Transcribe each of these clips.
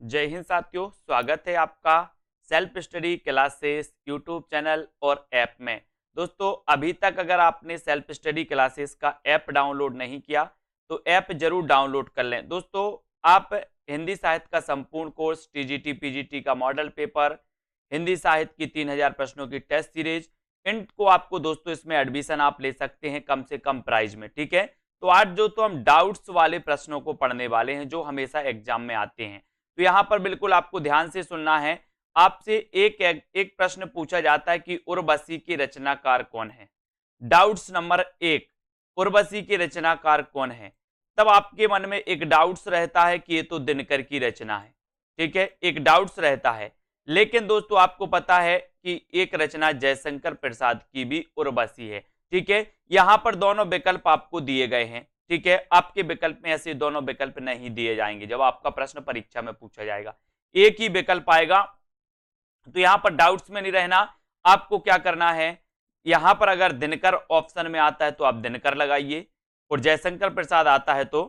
जय हिंद साथियों, स्वागत है आपका self study classes YouTube channel और ऐप में। दोस्तों, अभी तक अगर आपने सेल्फ स्टडी क्लासेस का ऐप डाउनलोड नहीं किया तो ऐप जरूर डाउनलोड कर लें। दोस्तों, आप हिंदी साहित्य का संपूर्ण कोर्स, टीजीटी पीजीटी का मॉडल पेपर, हिंदी साहित्य की 3000 प्रश्नों की टेस्ट सीरीज, इनको आपको दोस्तों इसमें एडमिशन आप ले सकते हैं कम से कम प्राइस में। ठीक है, तो आज जो तो हम डाउट्स वाले प्रश्नों को पढ़ने वाले हैं जो हमेशा एग्जाम में आते हैं। तो यहां पर बिल्कुल आपको ध्यान से सुनना है। आपसे एक प्रश्न पूछा जाता है कि उर्वशी की रचनाकार कौन है। डाउट्स नंबर 1, उर्वशी की रचनाकार कौन है। तब आपके मन में एक डाउट्स रहता है कि ये तो दिनकर की रचना है। ठीक है, एक डाउट्स रहता है। लेकिन दोस्तों, आपको पता है कि एक रचना जयशंकर प्रसाद की भी उर्वशी है। ठीक है, यहां पर दोनों विकल्प आपको दिए गए हैं। ठीक है, आपके विकल्प में ऐसे दोनों विकल्प नहीं दिए जाएंगे। जब आपका प्रश्न परीक्षा में पूछा जाएगा एक ही विकल्प आएगा। तो यहां पर डाउट्स में नहीं रहना। आपको क्या करना है, यहां पर अगर दिनकर ऑप्शन में आता है तो आप दिनकर लगाइए, और जयशंकर प्रसाद आता है तो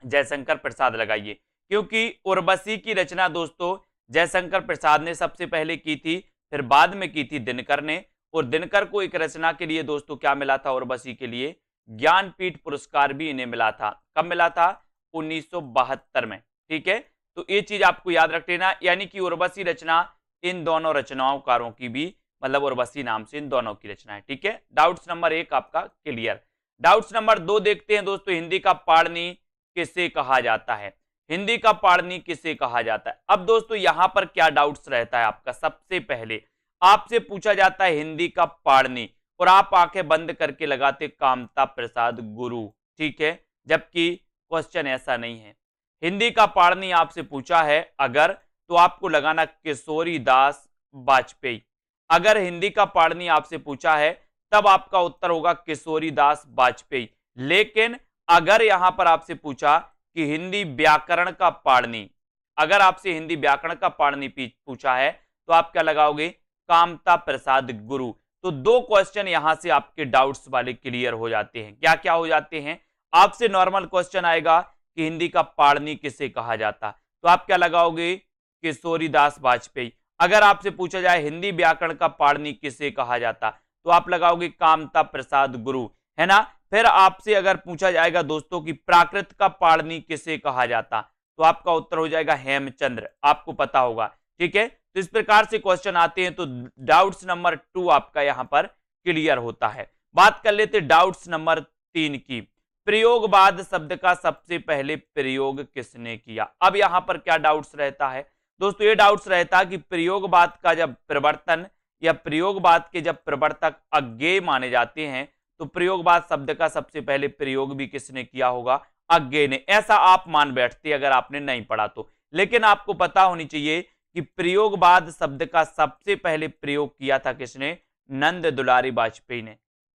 जयशंकर प्रसाद लगाइए। क्योंकि उर्वशी की रचना दोस्तों जयशंकर प्रसाद ने सबसे पहले की थी, फिर बाद में की थी दिनकर ने। और दिनकर को एक रचना के लिए दोस्तों क्या मिला था, उर्वशी के लिए ज्ञानपीठ पुरस्कार भी इन्हें मिला था। कब मिला था, 1972 में। ठीक है, तो ये चीज आपको याद रख लेना। यानी कि उर्वशी रचना इन दोनों रचनाकारों की भी, मतलब उर्वशी नाम से इन दोनों की रचना है। ठीक है, डाउट्स नंबर 1 आपका क्लियर। डाउट्स नंबर 2 देखते हैं दोस्तों, हिंदी का पाणिनि किसे कहा जाता है। हिंदी का पाणिनि किसे कहा जाता है। अब दोस्तों यहां पर क्या डाउट्स रहता है आपका, सबसे पहले आपसे पूछा जाता है हिंदी का पाणिनि और आप आंखें बंद करके लगाते कामता प्रसाद गुरु। ठीक है, जबकि क्वेश्चन ऐसा नहीं है। हिंदी का पाणिनि आपसे पूछा है अगर, तो आपको लगाना किशोरी दास वाजपेयी। अगर हिंदी का पाणिनि आपसे पूछा है तब आपका उत्तर होगा किशोरी दास वाजपेयी। लेकिन अगर यहां पर आपसे पूछा कि हिंदी व्याकरण का पाणिनि, अगर आपसे हिंदी व्याकरण का पाणिनि पूछा है तो आप क्या लगाओगे, कामता प्रसाद गुरु। तो दो क्वेश्चन यहां से आपके डाउट्स वाले क्लियर हो जाते हैं। क्या क्या हो जाते हैं, आपसे नॉर्मल क्वेश्चन आएगा कि हिंदी का पाणिनि किसे कहा जाता, तो आप क्या लगाओगे, किशोरी दास वाजपेयी। अगर आपसे पूछा जाए हिंदी व्याकरण का पाणिनि किसे कहा जाता, तो आप लगाओगे कामता प्रसाद गुरु, है ना। फिर आपसे अगर पूछा जाएगा दोस्तों कि प्राकृत का पाणिनि किसे कहा जाता, तो आपका उत्तर हो जाएगा हेमचंद्र, आपको पता होगा। ठीक है, तो इस प्रकार से क्वेश्चन आते हैं। तो डाउट्स नंबर 2 आपका यहां पर क्लियर होता है। बात कर लेते डाउट्स नंबर 3 की। प्रयोगवाद शब्द का सबसे पहले प्रयोग किसने किया। अब यहां पर क्या डाउट्स रहता है दोस्तों, ये डाउट्स रहता है कि प्रयोगवाद का जब प्रवर्तन या प्रयोगवाद के जब प्रवर्तक अज्ञेय माने जाते हैं तो प्रयोगवाद शब्द का सबसे पहले प्रयोग भी किसने किया होगा, अज्ञेय ने। ऐसा आप मान बैठते अगर आपने नहीं पढ़ा तो। लेकिन आपको पता होनी चाहिए कि प्रयोगवाद शब्द का सबसे पहले प्रयोग किया था किसने, नंद दुलारी वाजपेयी ने।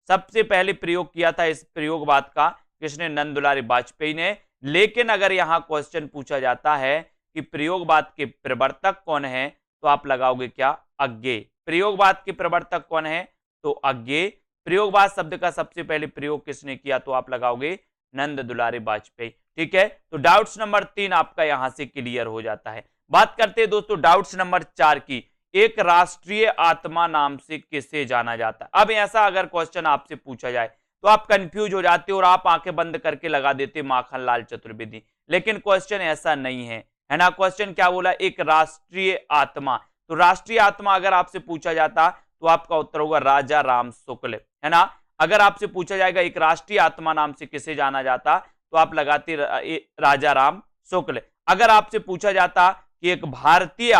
सबसे पहले प्रयोग किया था इस प्रयोगवाद का किसने, नंद दुलारी वाजपेयी ने। लेकिन अगर यहां क्वेश्चन पूछा जाता है कि प्रयोगवाद के प्रवर्तक कौन है, तो आप लगाओगे क्या, अज्ञेय। प्रयोगवाद के प्रवर्तक कौन है, तो अज्ञेय। प्रयोगवाद शब्द का सबसे पहले प्रयोग किसने किया, तो आप लगाओगे नंद दुलारी वाजपेयी। ठीक है, तो डाउट्स नंबर 3 आपका यहां से क्लियर हो जाता है। बात करते हैं दोस्तों डाउट्स नंबर 4 की। एक राष्ट्रीय आत्मा नाम से किसे जाना जाता है। अब ऐसा अगर क्वेश्चन आपसे पूछा जाए तो आप कंफ्यूज हो जाते और आप आंखें बंद करके लगा देते माखनलाल चतुर्वेदी। लेकिन क्वेश्चन ऐसा नहीं है ना। क्वेश्चन क्या बोला, एक राष्ट्रीय आत्मा। तो राष्ट्रीय आत्मा अगर आपसे पूछा जाता तो आपका उत्तर होगा राजा राम शुक्ल, है ना। अगर आपसे पूछा जाएगा एक राष्ट्रीय आत्मा नाम से किसे जाना जाता, तो आप लगाते राजा राम शुक्ल। अगर आपसे पूछा जाता कि एक भारतीय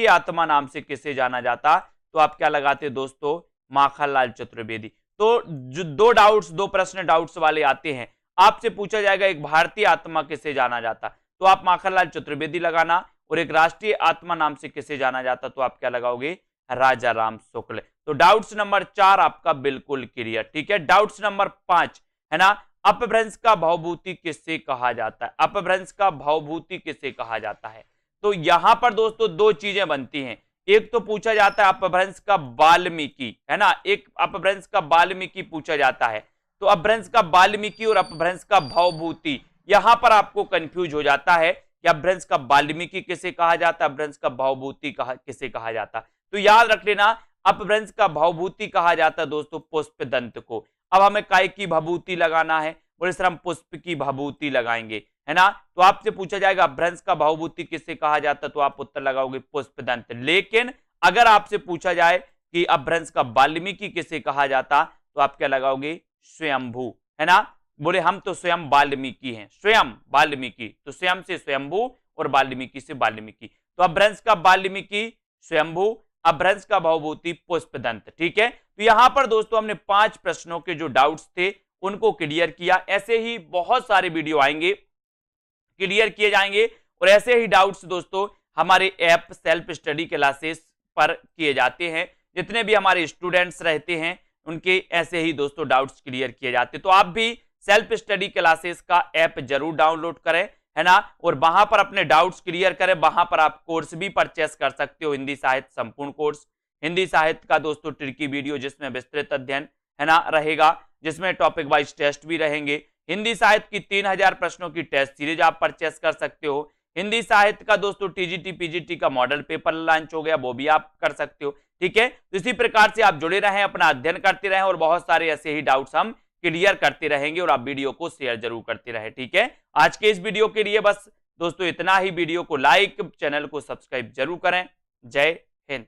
आत्मा नाम से किसे जाना जाता, तो आप क्या लगाते दोस्तों, माखनलाल चतुर्वेदी। तो जो दो प्रश्न डाउट्स वाले आते हैं, आपसे पूछा जाएगा एक भारतीय आत्मा किसे जाना जाता, तो आप माखनलाल चतुर्वेदी लगाना। और एक राष्ट्रीय आत्मा नाम से किसे जाना जाता, तो आप क्या लगाओगे, राजा राम शुक्ल। तो डाउट्स नंबर 4 आपका बिल्कुल क्लियर। ठीक है, डाउट्स नंबर 5 है ना, अपभ्रंश का भवभूति किससे कहा जाता है। अपभ्रंश का भवभूति किसे कहा जाता है, तो यहां पर दोस्तों दो चीजें बनती हैं। एक तो पूछा जाता है अपभ्रंश का वाल्मीकि, है ना, एक अपभ्रंश का वाल्मीकि पूछा जाता है। तो अपभ्रंश का वाल्मीकि और अपभ्रंश का भवभूति, यहां पर आपको कंफ्यूज हो जाता है कि अपभ्रंश का वाल्मीकि किसे कहा जाता है, अपभ्रंश का भवभूति किसे कहा जाता। तो याद रख लेना, अपभ्रंश का भवभूति कहा जाता है दोस्तों पुष्पदंत को। अब हमें काय की भभूति लगाना है, बोले सर हम पुष्प की भभूति लगाएंगे, है ना। तो आपसे पूछा जाएगा अपभ्रंश का भवभूति किसे कहा जाता, तो आप उत्तर लगाओगे पुष्पदंत। लेकिन अगर आपसे पूछा जाए कि अपभ्रंश का वाल्मीकि किसे कहा जाता, तो आप क्या लगाओगे, स्वयंभू, है ना। बोले हम तो स्वयं वाल्मीकि हैं, स्वयं वाल्मीकि, तो स्वयं से स्वयंभू और वाल्मीकि से वाल्मीकि। तो अपभ्रंश का वाल्मीकि स्वयंभू, अपभ्रंश का भवभूति पुष्पदंत। ठीक है, तो यहां पर दोस्तों हमने 5 प्रश्नों के जो डाउट्स थे उनको क्लियर किया। ऐसे ही बहुत सारे वीडियो आएंगे, क्लियर किए जाएंगे, और ऐसे ही डाउट्स दोस्तों हमारे ऐप सेल्फ स्टडी क्लासेस पर किए जाते हैं। जितने भी हमारे स्टूडेंट्स रहते हैं उनके ऐसे ही दोस्तों डाउट्स क्लियर किए जाते हैं। तो आप भी सेल्फ स्टडी क्लासेस का ऐप जरूर डाउनलोड करें, है ना, और वहां पर अपने डाउट्स क्लियर करें। वहां पर आप कोर्स भी परचेस कर सकते हो, हिंदी साहित्य संपूर्ण कोर्स, हिंदी साहित्य का दोस्तों ट्रिकी वीडियो जिसमें विस्तृत अध्ययन, है ना, रहेगा, जिसमें टॉपिक वाइज टेस्ट भी रहेंगे। हिंदी साहित्य की 3000 प्रश्नों की टेस्ट सीरीज आप परचेस कर सकते हो। हिंदी साहित्य का दोस्तों टीजीटी पीजीटी का मॉडल पेपर लॉन्च हो गया, वो भी आप कर सकते हो। ठीक है, तो इसी प्रकार से आप जुड़े रहें, अपना अध्ययन करते रहें, और बहुत सारे ऐसे ही डाउट्स हम क्लियर करते रहेंगे, और आप वीडियो को शेयर जरूर करते रहें। ठीक है, आज के इस वीडियो के लिए बस दोस्तों इतना ही। वीडियो को लाइक, चैनल को सब्सक्राइब जरूर करें। जय हिंद।